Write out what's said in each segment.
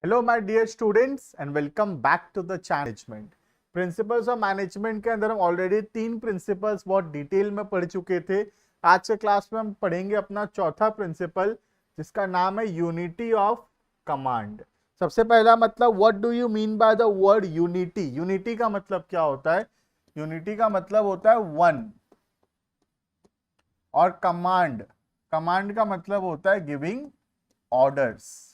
Hello my dear students and welcome back to the channel management. Principles of management के अंदर हम already 3 principles बहुत detail में पढ़ चुके थे। आज के क्लास में हम पढ़ेंगे अपना चौथा प्रिंसिपल, जिसका नाम है यूनिटी ऑफ कमांड। सबसे पहला मतलब, what do you mean by the word unity? Unity का मतलब क्या होता है? यूनिटी का मतलब होता है वन, और कमांड, कमांड का मतलब होता है गिविंग ऑर्डर्स।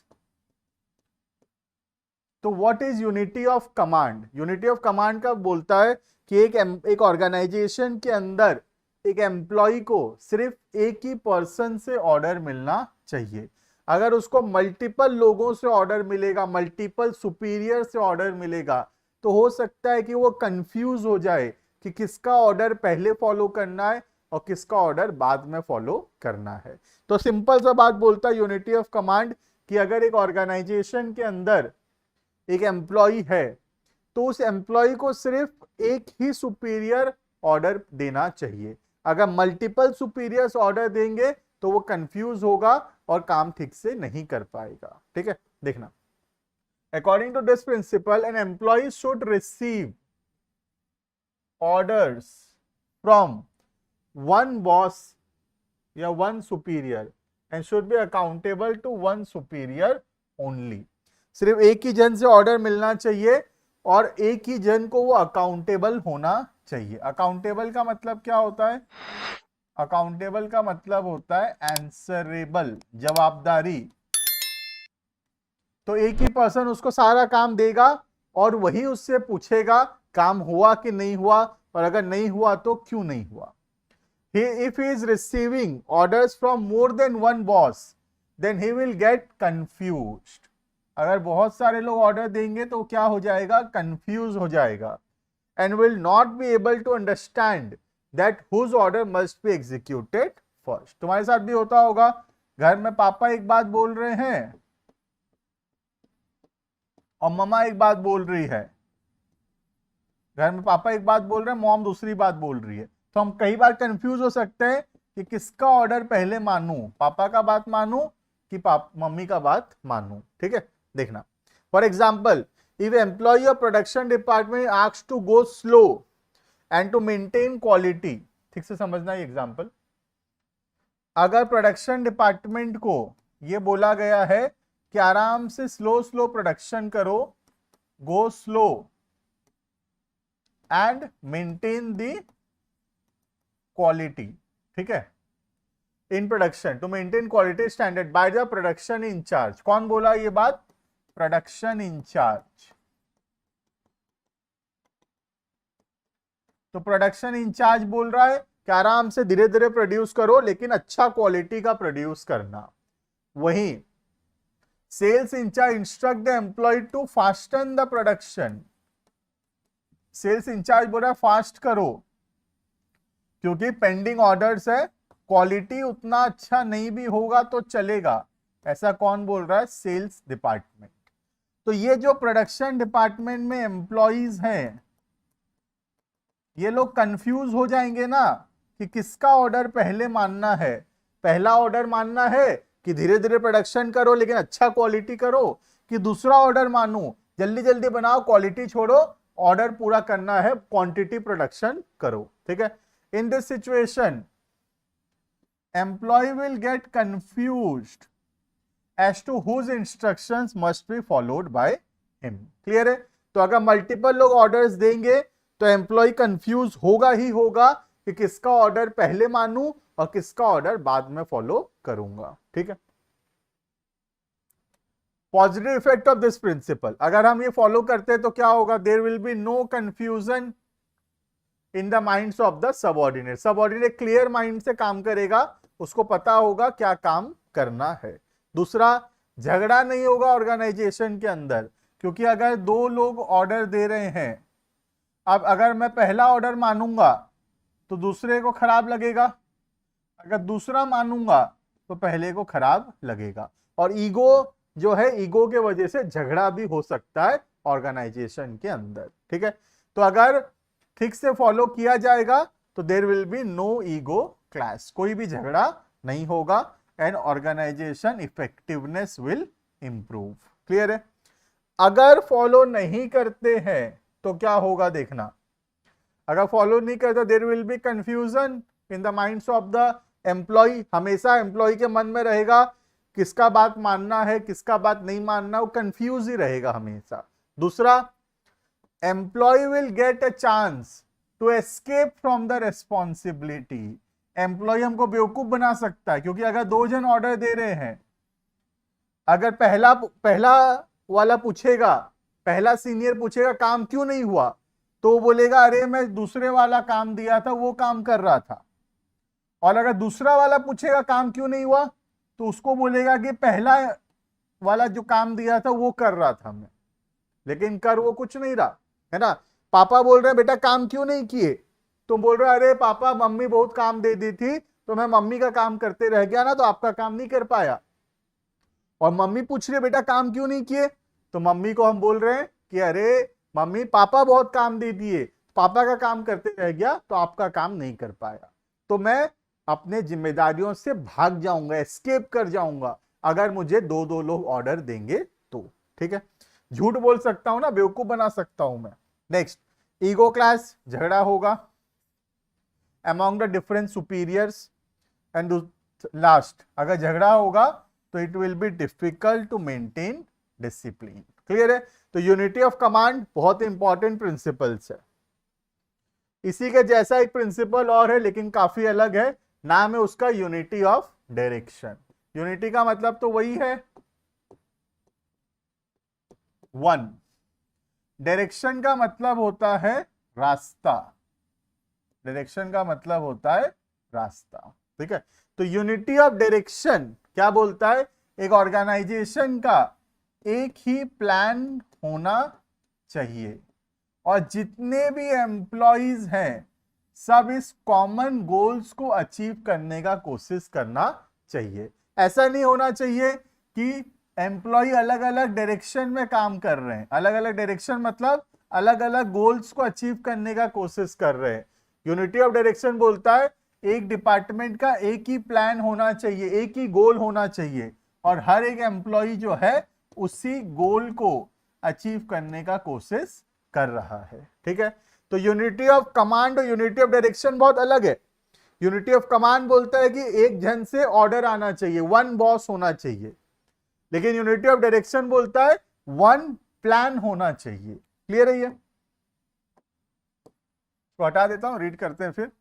तो what is unity of command? Unity of command का बोलता है कि एक ऑर्गेनाइजेशन के अंदर एक एम्प्लॉय को सिर्फ एक ही पर्सन से ऑर्डर मिलना चाहिए। अगर उसको मल्टीपल लोगों से ऑर्डर मिलेगा, मल्टीपल सुपीरियर से ऑर्डर मिलेगा, तो हो सकता है कि वो कंफ्यूज हो जाए कि किसका ऑर्डर पहले फॉलो करना है और किसका ऑर्डर बाद में फॉलो करना है। तो सिंपल सा बात बोलता है यूनिटी ऑफ कमांड कि अगर एक ऑर्गेनाइजेशन के अंदर एक एम्प्लॉय है तो उस एम्प्लॉय को सिर्फ एक ही सुपीरियर ऑर्डर देना चाहिए। अगर मल्टीपल सुपीरियर्स ऑर्डर देंगे तो वो कंफ्यूज होगा और काम ठीक से नहीं कर पाएगा। ठीक है, देखना, according to this principle an employee should receive orders from one boss या one superior and should be accountable to one superior only. सिर्फ एक ही जन से ऑर्डर मिलना चाहिए और एक ही जन को वो अकाउंटेबल होना चाहिए। अकाउंटेबल का मतलब क्या होता है? अकाउंटेबल का मतलब होता है आंसरेबल, जवाबदारी। तो एक ही पर्सन उसको सारा काम देगा और वही उससे पूछेगा काम हुआ कि नहीं हुआ, और अगर नहीं हुआ तो क्यों नहीं हुआ। If he is receiving orders from more than one boss, then he will get confused. अगर बहुत सारे लोग ऑर्डर देंगे तो क्या हो जाएगा? कंफ्यूज हो जाएगा, and will not be able to understand that whose order must be executed first. तुम्हारे साथ भी होता होगा, घर में पापा एक बात बोल रहे हैं और मम्मा एक बात बोल रही है। घर में पापा एक बात बोल रहे हैं, मॉम दूसरी बात बोल रही है। तो हम कई बार कंफ्यूज हो सकते हैं कि किसका ऑर्डर पहले मानूं, पापा का बात मानूं कि मम्मी का बात मानूं। ठीक है, देखना, for example, if employee of production department asks to go slow and to maintain quality. ठीक से समझना ये एग्जाम्पल। अगर प्रोडक्शन डिपार्टमेंट को ये बोला गया है कि आराम से स्लो स्लो प्रोडक्शन करो, go slow and maintain the quality, ठीक है, in production to maintain quality standard by the production incharge. कौन बोला ये बात? Production incharge. तो प्रोडक्शन इंचार्ज बोल रहा है कि आराम से धीरे धीरे प्रोड्यूस करो, लेकिन अच्छा क्वालिटी का प्रोड्यूस करना। वहीं sales incharge instruct the employee to fasten the production. Sales incharge बोल रहा है फास्ट करो, क्योंकि पेंडिंग ऑर्डर्स है, क्वालिटी उतना अच्छा नहीं भी होगा तो चलेगा। ऐसा कौन बोल रहा है? Sales department. तो ये जो प्रोडक्शन डिपार्टमेंट में एम्प्लॉइज हैं, ये लोग कंफ्यूज हो जाएंगे ना कि किसका ऑर्डर पहले मानना है। पहला ऑर्डर मानना है कि धीरे धीरे प्रोडक्शन करो लेकिन अच्छा क्वालिटी करो, कि दूसरा ऑर्डर मानूं जल्दी जल्दी बनाओ, क्वालिटी छोड़ो, ऑर्डर पूरा करना है, क्वांटिटी प्रोडक्शन करो। ठीक है, in this situation employee will get confused as to whose instructions must be followed by him. Clear है? तो अगर मल्टीपल लोग ऑर्डर्स देंगे तो एम्प्लॉय कंफ्यूज होगा ही होगा कि किसका ऑर्डर पहले मानूं और किसका ऑर्डर बाद में फॉलो करूंगा। ठीक है, positive effect of this principle, अगर हम ये फॉलो करते हैं तो क्या होगा? There will be no confusion in the minds of the subordinate. Subordinate clear mind से काम करेगा, उसको पता होगा क्या काम करना है। दूसरा, झगड़ा नहीं होगा ऑर्गेनाइजेशन के अंदर, क्योंकि अगर दो लोग ऑर्डर दे रहे हैं, अब अगर मैं पहला ऑर्डर मानूंगा तो दूसरे को खराब लगेगा, अगर दूसरा मानूंगा तो पहले को खराब लगेगा, और ईगो जो है, ईगो के वजह से झगड़ा भी हो सकता है ऑर्गेनाइजेशन के अंदर। ठीक है, तो अगर ठीक से फॉलो किया जाएगा तो there will be no ego clash, कोई भी झगड़ा नहीं होगा, and organisation effectiveness will improve. Clear है? अगर फॉलो नहीं करते हैं तो क्या होगा देखना, अगर फॉलो नहीं करते there will be confusion in the minds of the employee. हमेशा एम्प्लॉय के मन में रहेगा किसका बात मानना है किसका बात नहीं मानना, वो कंफ्यूज ही रहेगा हमेशा। दूसरा, employee will get a chance to escape from the responsibility. Employee हमको बेवकूफ बना सकता है, क्योंकि अगर दो जन ऑर्डर दे रहे हैं, अगर पहला वाला पूछेगा, पहला सीनियर पूछेगा काम क्यों नहीं हुआ, तो वो बोलेगा अरे मैं दूसरे वाला काम दिया था वो काम कर रहा था। और अगर दूसरा वाला पूछेगा काम क्यों नहीं हुआ, तो उसको बोलेगा कि पहला वाला जो काम दिया था वो कर रहा था मैं, लेकिन कर वो कुछ नहीं रहा है ना। पापा बोल रहे हैं बेटा काम क्यों नहीं किए, तो बोल रहे अरे पापा मम्मी बहुत काम दे दी थी तो मैं मम्मी का काम करते रह गया ना, तो आपका काम नहीं कर पाया। और मम्मी पूछ रही बेटा काम क्यों नहीं किए, तो मम्मी को हम बोल रहे हैं कि अरे मम्मी पापा बहुत काम दे दिए, पापा का काम करते रह गया तो आपका काम नहीं कर पाया। तो मैं अपने जिम्मेदारियों से भाग जाऊंगा, एस्केप कर जाऊंगा अगर मुझे दो दो लोग ऑर्डर देंगे तो। ठीक है, झूठ बोल सकता हूं ना, बेवकूफ बना सकता हूं मैं। नेक्स्ट, ईगो क्लास, झगड़ा होगा among the different superiors. And last, अगर झगड़ा होगा तो it will be difficult to maintain discipline. Clear है? तो यूनिटी ऑफ कमांड बहुत इंपॉर्टेंट प्रिंसिपल्स है। इसी के जैसा एक प्रिंसिपल और है लेकिन काफी अलग है, नाम है उसका यूनिटी ऑफ डायरेक्शन। यूनिटी का मतलब तो वही है वन, डायरेक्शन का मतलब होता है रास्ता, डायरेक्शन का मतलब होता है रास्ता। ठीक है, तो यूनिटी ऑफ डायरेक्शन क्या बोलता है, एक ऑर्गेनाइजेशन का एक ही प्लान होना चाहिए और जितने भी एम्प्लॉइज हैं सब इस कॉमन गोल्स को अचीव करने का कोशिश करना चाहिए। ऐसा नहीं होना चाहिए कि एम्प्लॉय अलग अलग डायरेक्शन में काम कर रहे हैं, अलग अलग डायरेक्शन मतलब अलग अलग गोल्स को अचीव करने का कोशिश कर रहे हैं। यूनिटी ऑफ डायरेक्शन बोलता है एक डिपार्टमेंट का एक ही प्लान होना चाहिए, एक ही गोल होना चाहिए और हर एक एम्प्लॉय जो है उसी गोल को अचीव करने का कोशिश कर रहा है। ठीक है, तो यूनिटी ऑफ कमांड और यूनिटी ऑफ डायरेक्शन बहुत अलग है। यूनिटी ऑफ कमांड बोलता है कि एक जन से ऑर्डर आना चाहिए, वन बॉस होना चाहिए, लेकिन यूनिटी ऑफ डायरेक्शन बोलता है वन प्लान होना चाहिए। क्लियर है ये? तो हटा देता हूं, रीड करते हैं फिर।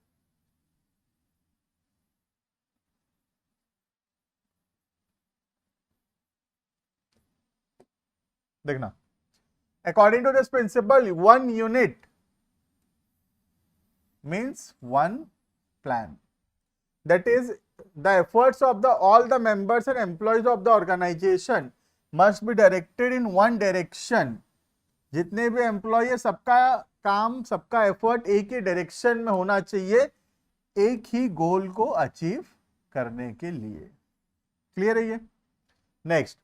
देखना, according to this principle, one unit means one plan. That is, the efforts of all the members and employees of the organization must be directed in one direction. जितने भी एम्प्लॉय है सबका काम, सबका एफर्ट एक ही डायरेक्शन में होना चाहिए, एक ही गोल को अचीव करने के लिए। क्लियर है ये? Next,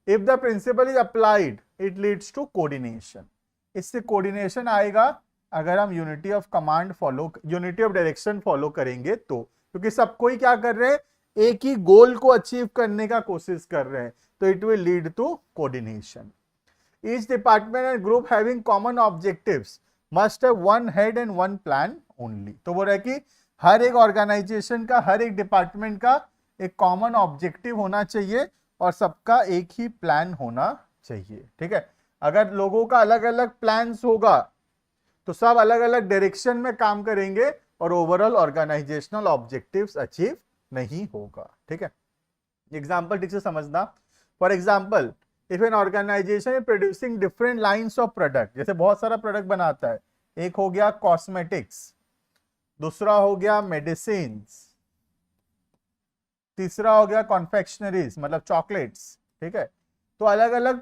if the principle is applied it leads to coordination. इससे कोऑर्डिनेशन आएगा अगर हम unity of command follow, unity of direction follow करेंगे तो, क्योंकि सब कोई क्या कर रहे हैं, एक ही गोल को अचीव करने का कोशिश कर रहे हैं, तो it will lead to coordination. Each department and group having common objectives must have one head and one plan only. तो बोल रहा है कि हर एक ऑर्गेनाइजेशन का, हर एक डिपार्टमेंट का एक कॉमन ऑब्जेक्टिव होना चाहिए और सबका एक ही प्लान होना चाहिए। ठीक है, अगर लोगों का अलग अलग प्लान्स होगा तो सब अलग अलग डायरेक्शन में काम करेंगे और ओवरऑल ऑर्गेनाइजेशनल ऑब्जेक्टिव्स अचीव नहीं होगा। ठीक है, एग्जांपल ठीक से समझना। For example, if an organisation is producing different lines of product, जैसे बहुत सारा प्रोडक्ट बनाता है, एक हो गया कॉस्मेटिक्स, दूसरा हो गया मेडिसिन, तीसरा हो गया कॉन्फेक्शनरीज मतलब चॉकलेट्स। ठीक है, तो अलग अलग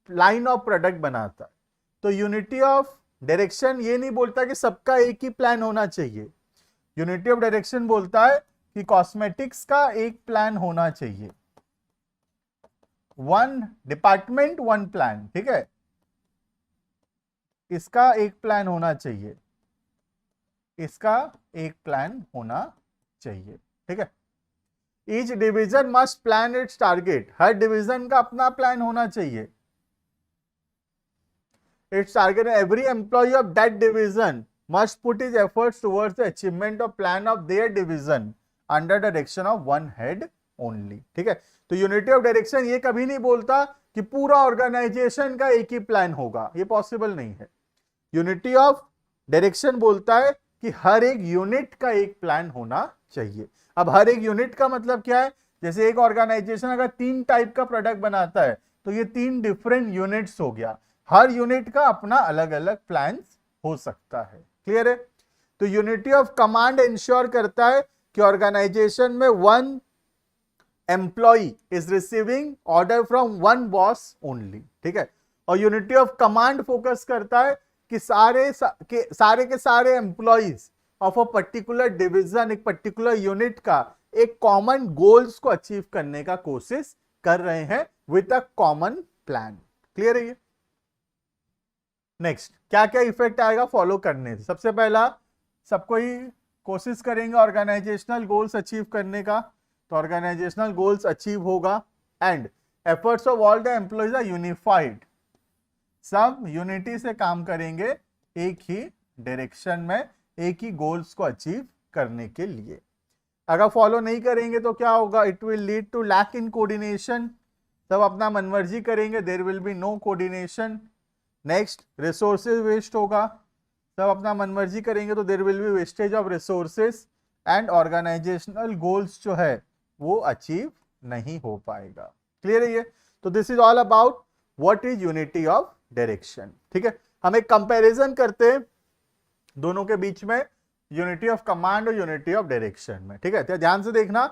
लाइन ऑफ प्रोडक्ट बनाता है। तो यूनिटी ऑफ डायरेक्शन ये नहीं बोलता कि सबका एक ही प्लान होना चाहिए। यूनिटी ऑफ डायरेक्शन बोलता है कि कॉस्मेटिक्स का एक प्लान होना चाहिए, वन डिपार्टमेंट वन प्लान। ठीक है, इसका एक प्लान होना चाहिए, इसका एक प्लान होना चाहिए। ठीक है, each division must plan its target, हर डिवीजन का अपना प्लान होना चाहिए। Its target every employee of that division must put his efforts towards the achievement of plan of their division under direction of one head only. ठीक है, तो unity of direction ये कभी नहीं बोलता कि पूरा ऑर्गेनाइजेशन का एक ही प्लान होगा, ये पॉसिबल नहीं है। यूनिटी ऑफ डायरेक्शन बोलता है कि हर एक यूनिट का एक प्लान होना चाहिए। अब हर एक यूनिट का मतलब क्या है, जैसे एक ऑर्गेनाइजेशन अगर 3 टाइप का प्रोडक्ट बनाता है तो ये 3 डिफरेंट यूनिट्स हो गया, हर यूनिट का अपना अलग अलग प्लान हो सकता है। क्लियर है? तो यूनिटी ऑफ कमांड इंश्योर करता है कि ऑर्गेनाइजेशन में one employee is receiving order from one boss only. ठीक है, और यूनिटी ऑफ कमांड फोकस करता है कि सारे के सारे employees of a particular division, एक पर्टिकुलर यूनिट का एक कॉमन गोल्स को अचीव करने का कोशिश कर रहे हैं with a common plan. Clear है ये? नेक्स्ट क्या क्या इफेक्ट आएगा फॉलो करने से? सबसे पहला, सबको ही कोशिश करेंगे ऑर्गेनाइजेशनल गोल्स अचीव करने का, तो ऑर्गेनाइजेशनल गोल्स अचीव होगा। And efforts of all the employees are unified, सब यूनिटी से काम करेंगे एक ही डायरेक्शन में, एक ही गोल्स को अचीव करने के लिए। अगर फॉलो नहीं करेंगे तो क्या होगा? It will lead to lack in coordination, सब अपना मनमर्जी करेंगे, there will be no coordination. Next, resources waste होगा, सब अपना मनमर्जी करेंगे तो there will be wastage of resources and organisational goals जो है वो अचीव नहीं हो पाएगा। क्लियर है ये? तो this is all about what is unity of direction. ठीक है, हम एक कंपैरिजन करते हैं दोनों के बीच में, यूनिटी ऑफ कमांड और यूनिटी ऑफ डायरेक्शन में। ठीक है, तो ध्यान से देखना,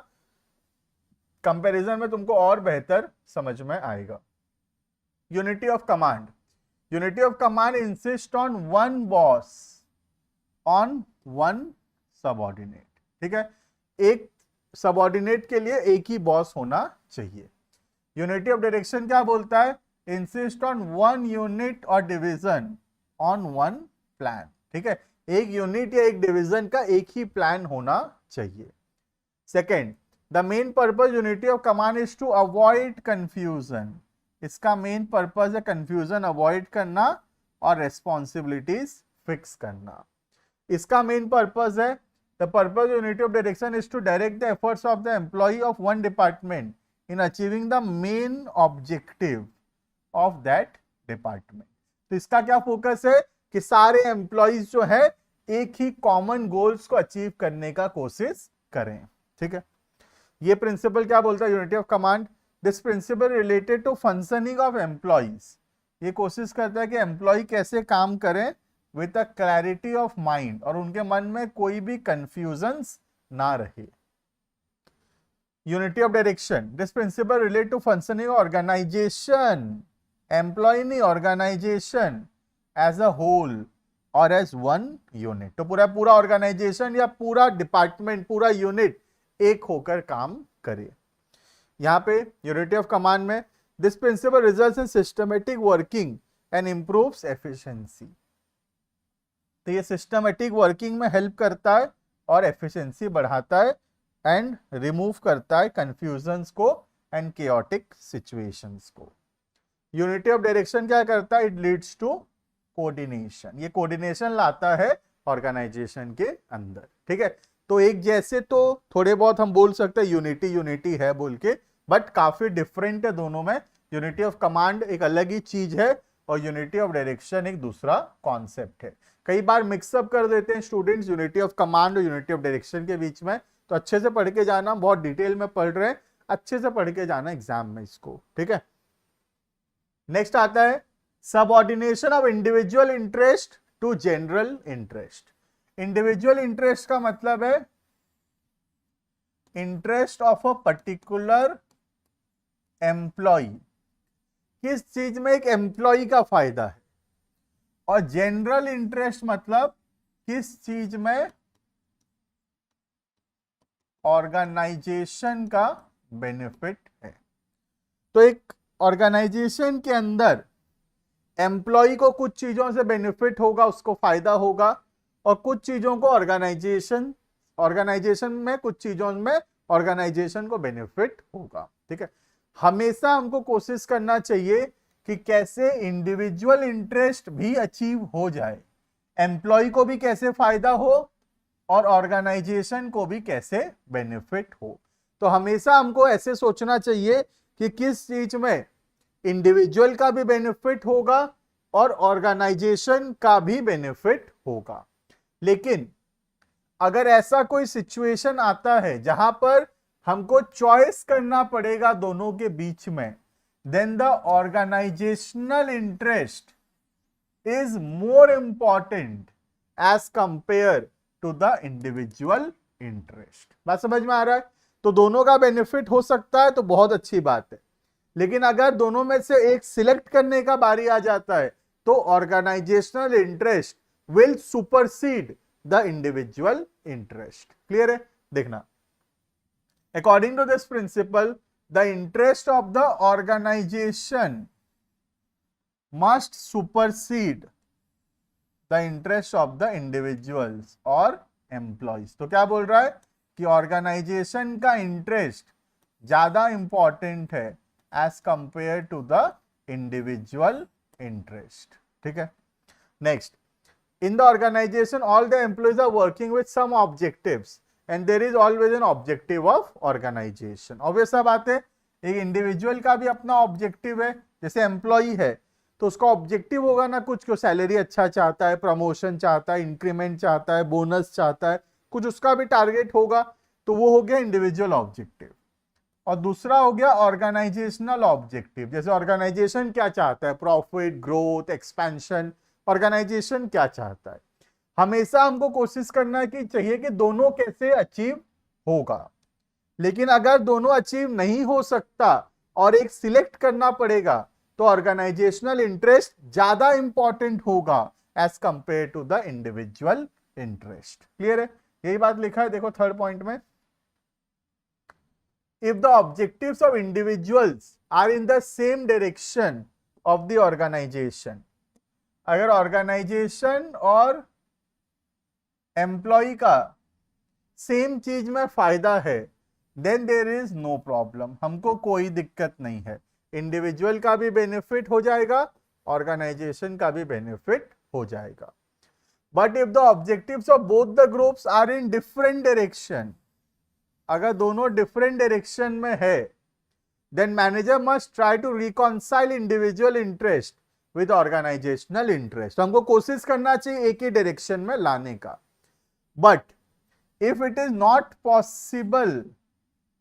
कंपैरिजन में तुमको और बेहतर समझ में आएगा। Unity of command, unity of command insist on one boss on one subordinate. ठीक है, एक सबऑर्डिनेट के लिए एक ही बॉस होना चाहिए। यूनिटी ऑफ डायरेक्शन क्या बोलता है? इंसिस्ट ऑन वन यूनिट और डिवीजन ऑन वन प्लान। ठीक है, एक यूनिट या एक डिवीजन का एक ही प्लान होना चाहिए। Second, the main purpose unity of command is to avoid confusion, इसका मेन पर्पज है कंफ्यूजन अवॉइड करना और रेस्पॉन्सिबिलिटीज फिक्स करना। इसका मेन पर्पज है, the purpose unity of direction is to direct the efforts of the employee of one department in achieving the main objective of that department. तो इसका क्या focus है कि सारे एम्प्लॉइज जो है एक ही कॉमन गोल्स को अचीव करने का कोशिश करें। ठीक है, ये प्रिंसिपल क्या बोलता है unity of command? This principle related to functioning of employees, ये कोशिश करता है कि एम्प्लॉय कैसे काम करें with a clarity of mind, और उनके मन में कोई भी कंफ्यूजन्स ना रहे। Unity of direction, this principle relate to functioning organisation, employee नहीं ऑर्गेनाइजेशन एज अ होल और एज वन यूनिट। तो पूरा ऑर्गेनाइजेशन या पूरा डिपार्टमेंट, पूरा यूनिट एक होकर काम करे। यहां पे यूनिटी ऑफ कमांड में this principle results in systematic working and improves efficiency, तो ये सिस्टमेटिक वर्किंग में हेल्प करता है और एफिशिएंसी बढ़ाता है एंड रिमूव करता है कंफ्यूजन्स को एंड केओटिक सिचुएशंस को। यूनिटी ऑफ डायरेक्शन क्या करता है? इट लीड्स टू कोऑर्डिनेशन, ये कोऑर्डिनेशन लाता है ऑर्गेनाइजेशन के अंदर। ठीक है, तो एक जैसे तो थोड़े बहुत हम बोल सकते हैं यूनिटी यूनिटी है बोल के, बट काफी डिफरेंट है दोनों में। यूनिटी ऑफ कमांड एक अलग ही चीज है और यूनिटी ऑफ डायरेक्शन एक दूसरा कॉन्सेप्ट है। कई बार मिक्सअप कर देते हैं स्टूडेंट्स यूनिटी ऑफ कमांड और यूनिटी ऑफ डायरेक्शन के बीच में, तो अच्छे से पढ़ के जाना, बहुत डिटेल में पढ़ रहे हैं, अच्छे से पढ़ के जाना एग्जाम में इसको। ठीक है, नेक्स्ट आता है subordination of individual interest to general interest. Individual interest का मतलब है interest of a particular employee, किस चीज में एक एम्प्लॉय का फायदा है, और जनरल इंटरेस्ट मतलब किस चीज में ऑर्गेनाइजेशन का बेनिफिट है। तो एक ऑर्गेनाइजेशन के अंदर एम्प्लॉय को कुछ चीजों से बेनिफिट होगा, उसको फायदा होगा, और कुछ चीजों को ऑर्गेनाइजेशन में कुछ चीजों में ऑर्गेनाइजेशन को बेनिफिट होगा। ठीक है, हमेशा हमको कोशिश करना चाहिए कि कैसे इंडिविजुअल इंटरेस्ट भी अचीव हो जाए, एम्प्लॉय को भी कैसे फायदा हो और ऑर्गेनाइजेशन को भी कैसे बेनिफिट हो। तो हमेशा हमको ऐसे सोचना चाहिए कि किस चीज में इंडिविजुअल का भी बेनिफिट होगा और ऑर्गेनाइजेशन का भी बेनिफिट होगा। लेकिन अगर ऐसा कोई सिचुएशन आता है जहां पर हमको चॉइस करना पड़ेगा दोनों के बीच में, then the organisational interest is more important as compare to the individual interest. बात समझ में आ रहा है? तो दोनों का बेनिफिट हो सकता है तो बहुत अच्छी बात है, लेकिन अगर दोनों में से एक सिलेक्ट करने का बारी आ जाता है तो organisational interest will supersede the individual interest. Clear है? देखना, according to this principle the interest of the organisation must supersede the interest of the individuals और एम्प्लॉयज। तो क्या बोल रहा है कि ऑर्गेनाइजेशन का इंटरेस्ट ज्यादा इंपॉर्टेंट है as compare to the individual interest. ठीक है? Next, in the organization all the employees are working with some objectives and there is always an objective of organization। obvious सा बात है, एक इंडिविजुअल का भी अपना ऑब्जेक्टिव है। जैसे एम्प्लॉई है तो उसका ऑब्जेक्टिव होगा ना कुछ, क्यों सैलरी अच्छा चाहता है, प्रमोशन चाहता है, इंक्रीमेंट चाहता है, बोनस चाहता है, कुछ उसका भी टारगेट होगा। तो वो हो गया इंडिविजुअल ऑब्जेक्टिव। और दूसरा हो गया ऑर्गेनाइजेशनल ऑब्जेक्टिव। जैसे ऑर्गेनाइजेशन क्या चाहता है, प्रॉफिट, ग्रोथ, एक्सपेंशन। ऑर्गेनाइजेशन क्या चाहता है, हमेशा हमको कोशिश करना कि चाहिए कि दोनों कैसे अचीव होगा। लेकिन अगर दोनों अचीव नहीं हो सकता और एक सिलेक्ट करना पड़ेगा तो ऑर्गेनाइजेशनल इंटरेस्ट ज्यादा इंपॉर्टेंट होगा as compare to the individual interest. Clear है? यही बात लिखा है, देखो थर्ड पॉइंट में, if the objectives of individuals are in the same direction of the organisation, अगर ऑर्गेनाइजेशन और एम्प्लॉय का सेम चीज में फायदा है then there is no problem, हमको कोई दिक्कत नहीं है। इंडिविजुअल का भी बेनिफिट हो जाएगा, ऑर्गेनाइजेशन का भी बेनिफिट हो जाएगा। But if the objectives of both the groups are in different direction, अगर दोनों डिफरेंट डायरेक्शन में है then manager must try to reconcile individual interest with organisational interest. हमको कोशिश करना चाहिए एक ही डायरेक्शन में लाने का। But if it is not possible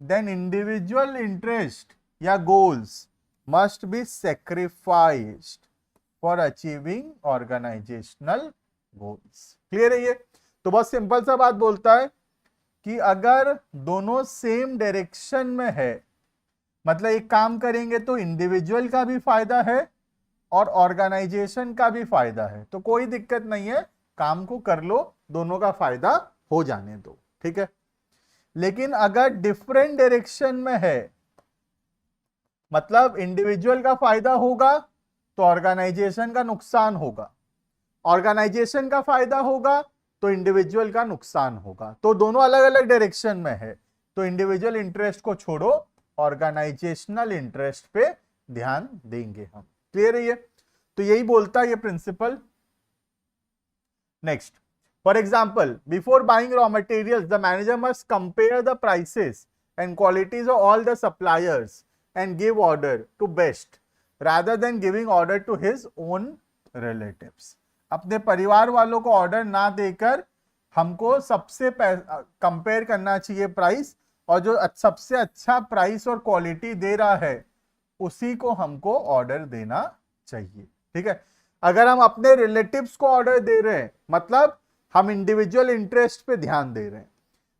then individual interest या goals must be sacrificed for achieving organisational goals. Clear है ये? तो बहुत सिंपल सा बात बोलता है कि अगर दोनों सेम डायरेक्शन में है, मतलब एक काम करेंगे तो इंडिविजुअल का भी फायदा है और ऑर्गेनाइजेशन का भी फायदा है, तो कोई दिक्कत नहीं है, काम को कर लो, दोनों का फायदा हो जाने दो। ठीक है? लेकिन अगर डिफरेंट डायरेक्शन में है, मतलब इंडिविजुअल का फायदा होगा तो ऑर्गेनाइजेशन का नुकसान होगा, ऑर्गेनाइजेशन का फायदा होगा तो इंडिविजुअल का नुकसान होगा, तो दोनों अलग अलग डायरेक्शन में है, तो इंडिविजुअल इंटरेस्ट को छोड़ो, ऑर्गेनाइजेशनल इंटरेस्ट पे ध्यान देंगे हम। क्लियर है ये? तो यही बोलता है ये principle. Next, for example, before buying raw materials the manager must compare the prices and qualities of all the suppliers and give order to best rather than giving order to his own relatives. अपने परिवार वालों को order ना देकर हमको सबसे compare करना चाहिए प्राइस, और जो सबसे अच्छा प्राइस और क्वालिटी दे रहा है उसी को हमको ऑर्डर देना चाहिए। ठीक है? अगर हम अपने रिलेटिव्स को ऑर्डर दे रहे हैं मतलब हम इंडिविजुअल इंटरेस्ट पे ध्यान दे रहे हैं,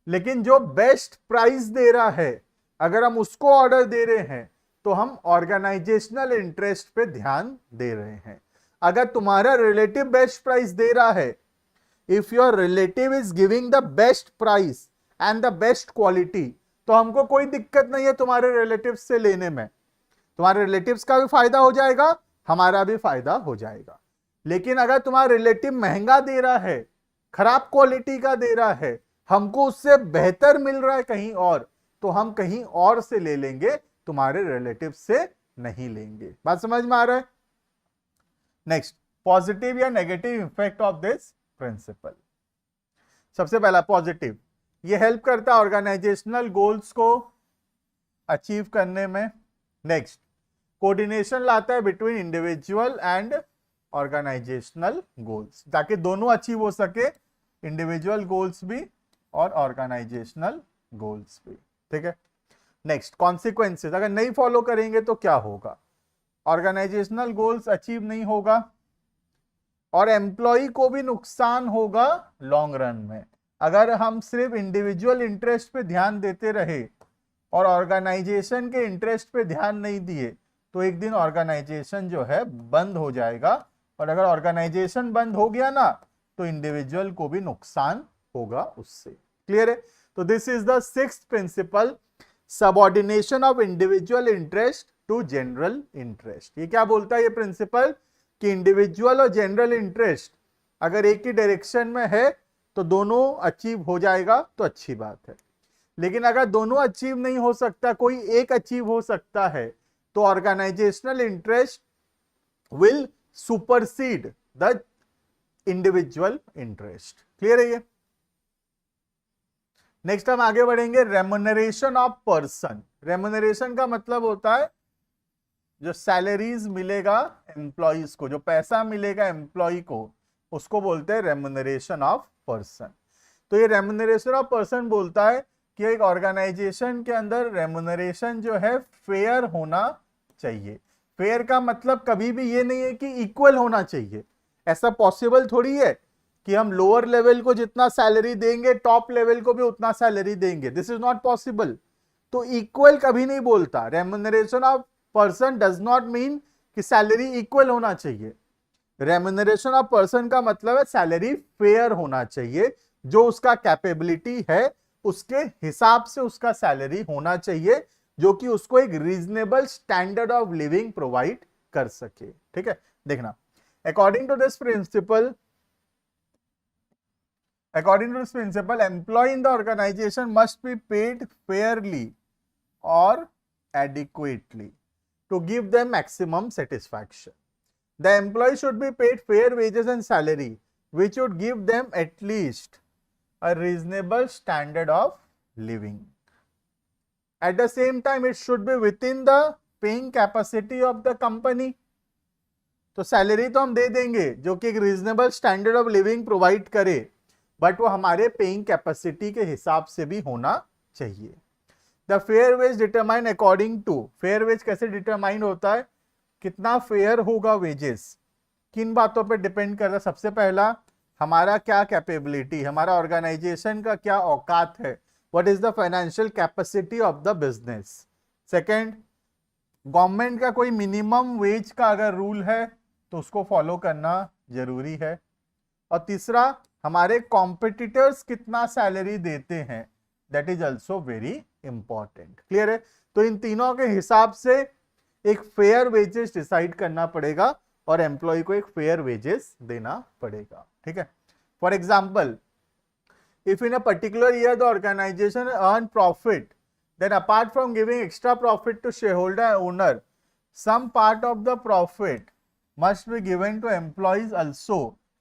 लेकिन जो बेस्ट प्राइस दे रहा है अगर हम उसको ऑर्डर दे रहे हैं तो हम ऑर्गेनाइजेशनल इंटरेस्ट पे ध्यान दे रहे हैं। अगर तुम्हारा रिलेटिव बेस्ट प्राइस दे रहा है, if your relative is giving the best price and the best quality, तो हमको कोई दिक्कत नहीं है तुम्हारे रिलेटिव से लेने में, तुम्हारे रिलेटिव्स का भी फायदा हो जाएगा, हमारा भी फायदा हो जाएगा। लेकिन अगर तुम्हारा रिलेटिव महंगा दे रहा है, खराब क्वालिटी का दे रहा है, हमको उससे बेहतर मिल रहा है कहीं और, तो हम कहीं और से ले लेंगे, तुम्हारे रिलेटिव से नहीं लेंगे। बात समझ में आ रहा है? नेक्स्ट, पॉजिटिव या negative effect of this principal. सबसे पहला पॉजिटिव, ये हेल्प करता है ऑर्गेनाइजेशनल गोल्स को अचीव करने में। नेक्स्ट, कोऑर्डिनेशन लाता है between individual and organisational goals, ताकि दोनों अचीव हो सके, इंडिविजुअल गोल्स भी और ऑर्गेनाइजेशनल गोल्स भी। ठीक है। नेक्स्ट, कॉन्सिक्वेंसेस, अगर नहीं फॉलो करेंगे तो क्या होगा? ऑर्गेनाइजेशनल गोल्स अचीव नहीं होगा और एम्प्लॉय को भी नुकसान होगा लॉन्ग रन में। अगर हम सिर्फ इंडिविजुअल इंटरेस्ट पे ध्यान देते रहे और ऑर्गेनाइजेशन के इंटरेस्ट पे ध्यान नहीं दिए तो एक दिन ऑर्गेनाइजेशन जो है बंद हो जाएगा, और अगर ऑर्गेनाइजेशन बंद हो गया ना तो इंडिविजुअल को भी नुकसान होगा उससे। क्लियर है? तो this is the sixth principle, subordination of individual interest to general interest. ये क्या बोलता है ये प्रिंसिपल? कि इंडिविजुअल और जनरल इंटरेस्ट अगर एक ही डायरेक्शन में है तो दोनों अचीव हो जाएगा तो अच्छी बात है, लेकिन अगर दोनों अचीव नहीं हो सकता, कोई एक अचीव हो सकता है, तो organisational interest will supersede the individual interest. Clear है ये? नेक्स्ट हम आगे बढ़ेंगे, रेम्युनरेशन ऑफ पर्सन। रेम्युनरेशन का मतलब होता है जो सैलरीज मिलेगा एम्प्लॉइज को, जो पैसा मिलेगा एम्प्लॉय को, उसको बोलते हैं रेम्युनरेशन ऑफ पर्सन। तो ये रेम्युनरेशन ऑफ पर्सन बोलता है कि एक ऑर्गेनाइजेशन के अंदर रेम्युनरेशन जो है फेयर होना चाहिए। फेयर का मतलब कभी भी ये नहीं है कि इक्वल होना चाहिए, ऐसा पॉसिबल थोड़ी है कि हम लोअर लेवल को जितना सैलरी देंगे टॉप लेवल को भी उतना सैलरी देंगे, दिस इज नॉट पॉसिबल। तो इक्वल कभी नहीं बोलता। Remuneration of person does not mean कि सैलरी इक्वल होना चाहिए। रेम्युनरेशन ऑफ पर्सन का मतलब है सैलरी फेयर होना चाहिए, जो उसका कैपेबिलिटी है उसके हिसाब से उसका सैलरी होना चाहिए, जो कि उसको एक reasonable standard of living provide कर सके। ठीक है, देखना, according to this principle, employee in the organization must be paid fairly or adequately to give them maximum satisfaction. The employee should be paid fair wages and salary, which would give them at least a reasonable standard of living. At the same time, it should be within the paying capacity of the company. तो salary तो हम दे देंगे जो कि एक reasonable standard of living provide करे, but वो हमारे पेइंग कैपेसिटी के हिसाब से भी होना चाहिए। The fair wage determine according to, fair wage कैसे डिटरमाइन होता है? कितना फेयर होगा वेजेस, किन बातों पे डिपेंड करता है? सबसे पहला, हमारा क्या कैपेबिलिटी, हमारा ऑर्गेनाइजेशन का क्या औकात है, what is the financial capacity of the business. Second, government का कोई मिनिमम वेज का अगर रूल है तो उसको फॉलो करना जरूरी है। और तीसरा, हमारे कॉम्पिटिटर्स कितना सैलरी देते हैं, that is also very important. Clear है? तो इन तीनों के हिसाब से एक फेयर वेजेस डिसाइड करना पड़ेगा और एम्प्लॉय को एक फेयर वेजेस देना पड़ेगा। ठीक है, for example, if in a particular year the organisation earn profit, then apart from giving extra profit to shareholder owner, some part of the profit must be given to employees also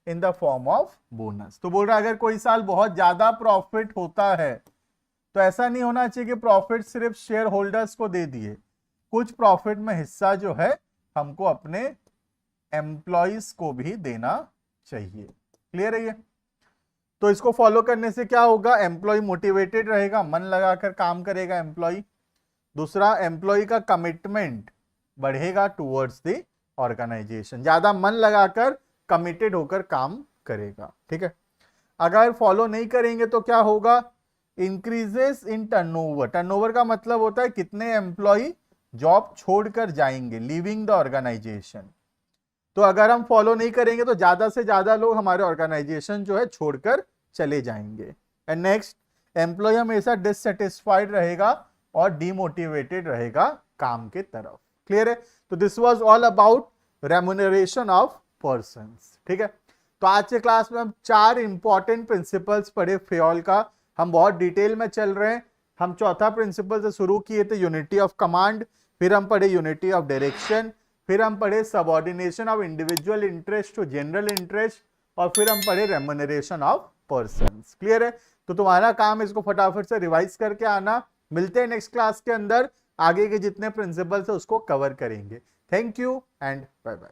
in the form of bonus. तो बोल रहा है अगर कोई साल बहुत ज्यादा profit होता है तो ऐसा नहीं होना चाहिए कि प्रॉफिट सिर्फ शेयर होल्डर्स को दे दिए, कुछ प्रॉफिट में हिस्सा जो है हमको अपने एम्प्लॉइज को भी देना चाहिए। क्लियर है ये? तो इसको फॉलो करने से क्या होगा? एम्प्लॉय मोटिवेटेड रहेगा, मन लगाकर काम करेगा एम्प्लॉय। दूसरा, एम्प्लॉय का कमिटमेंट बढ़ेगा टुवर्ड्स द ऑर्गेनाइजेशन, ज्यादा मन लगाकर कमिटेड होकर काम करेगा। ठीक है, अगर फॉलो नहीं करेंगे तो क्या होगा? इंक्रीजेस इन टर्नओवर। टर्नओवर का मतलब होता है कितने एम्प्लॉय जॉब छोड़कर जाएंगे, लीविंग द ऑर्गेनाइजेशन। तो अगर हम फॉलो नहीं करेंगे तो ज्यादा से ज्यादा लोग हमारे ऑर्गेनाइजेशन जो है छोड़कर चले जाएंगे। एंड नेक्स्ट, एम्प्लॉय हमेशा डिससेटिस्फाइड रहेगा और डिमोटिवेटेड रहेगा काम के तरफ। क्लियर है? तो this was all about remuneration of persons. ठीक है, तो आज के क्लास में हम 4 इंपॉर्टेंट प्रिंसिपल्स पढ़े फेयोल का। हम बहुत डिटेल में चल रहे हैं। हम चौथा प्रिंसिपल से शुरू किए थे, यूनिटी ऑफ कमांड, फिर हम पढ़े यूनिटी ऑफ डायरेक्शन, फिर हम पढ़े subordination of individual interest to general interest, और फिर हम पढ़े रेम्युनरेशन ऑफ पर्सन्स। क्लियर है? तो तुम्हारा काम इसको फटाफट से रिवाइज करके आना। मिलते हैं नेक्स्ट क्लास के अंदर, आगे के जितने प्रिंसिपल्स है उसको कवर करेंगे। Thank you and bye bye.